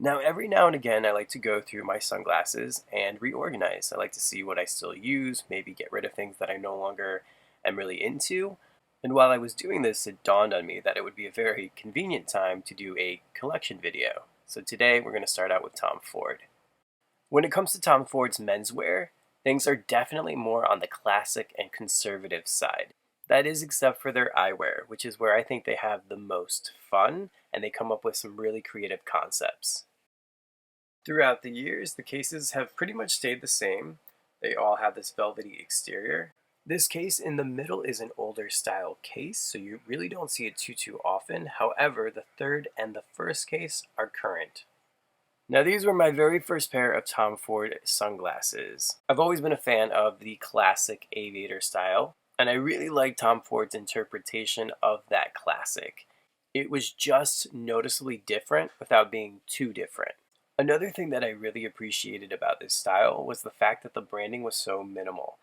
Now, every now and again, I like to go through my sunglasses and reorganize. I like to see what I still use, maybe get rid of things that I no longer am really into. And while I was doing this, it dawned on me that it would be a very convenient time to do a collection video. So today, we're going to start out with Tom Ford. When it comes to Tom Ford's menswear, things are definitely more on the classic and conservative side. That is except for their eyewear, which is where I think they have the most fun and they come up with some really creative concepts. Throughout the years, the cases have pretty much stayed the same. They all have this velvety exterior. This case in the middle is an older style case, so you really don't see it too often. However, the third and the first case are current. Now, these were my very first pair of Tom Ford sunglasses. I've always been a fan of the classic aviator style, and I really like Tom Ford's interpretation of that classic. It was just noticeably different without being too different. Another thing that I really appreciated about this style was the fact that the branding was so minimal.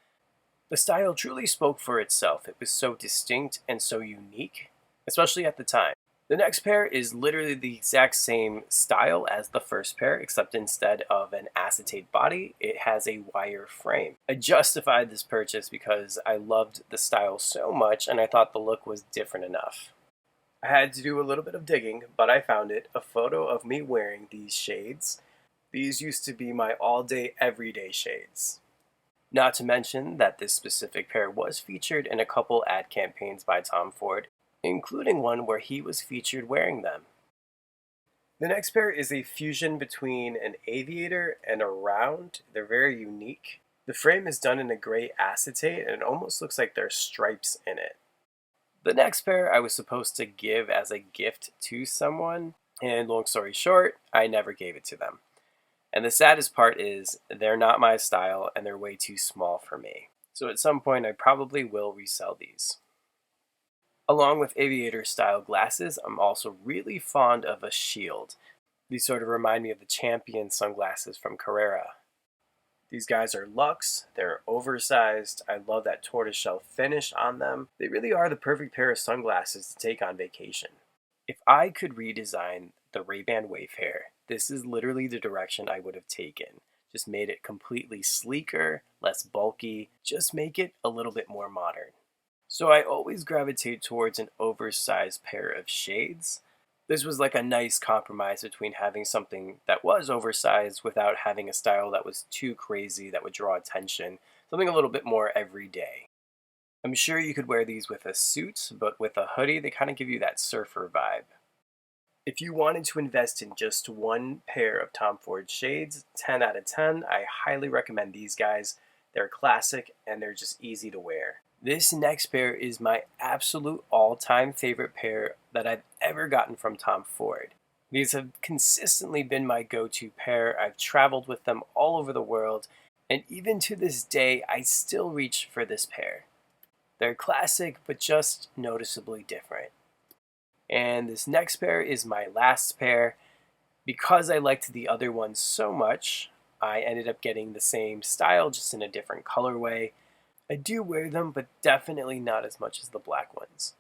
The style truly spoke for itself. It was so distinct and so unique, especially at the time. The next pair is literally the exact same style as the first pair, except instead of an acetate body, it has a wire frame. I justified this purchase because I loved the style so much and I thought the look was different enough. I had to do a little bit of digging, but I found it, a photo of me wearing these shades. These used to be my all-day, everyday shades. Not to mention that this specific pair was featured in a couple ad campaigns by Tom Ford, including one where he was featured wearing them. The next pair is a fusion between an aviator and a round. They're very unique. The frame is done in a gray acetate and it almost looks like there's stripes in it. The next pair I was supposed to give as a gift to someone, and long story short, I never gave it to them. And the saddest part is they're not my style and they're way too small for me. So at some point I probably will resell these. Along with aviator style glasses, I'm also really fond of a shield. These sort of remind me of the Champion sunglasses from Carrera. These guys are luxe, they're oversized, I love that tortoiseshell finish on them. They really are the perfect pair of sunglasses to take on vacation. If I could redesign the Ray-Ban Wayfarer, this is literally the direction I would have taken. Just made it completely sleeker, less bulky, just make it a little bit more modern. So I always gravitate towards an oversized pair of shades. This was like a nice compromise between having something that was oversized without having a style that was too crazy that would draw attention, something a little bit more everyday. I'm sure you could wear these with a suit, but with a hoodie, they kind of give you that surfer vibe. If you wanted to invest in just one pair of Tom Ford shades, 10 out of 10, I highly recommend these guys. They're classic and they're just easy to wear. This next pair is my absolute all-time favorite pair that I've ever gotten from Tom Ford. These have consistently been my go-to pair. I've traveled with them all over the world, and even to this day, I still reach for this pair. They're classic, but just noticeably different. And this next pair is my last pair. Because I liked the other ones so much, I ended up getting the same style, just in a different colorway. I do wear them, but definitely not as much as the black ones.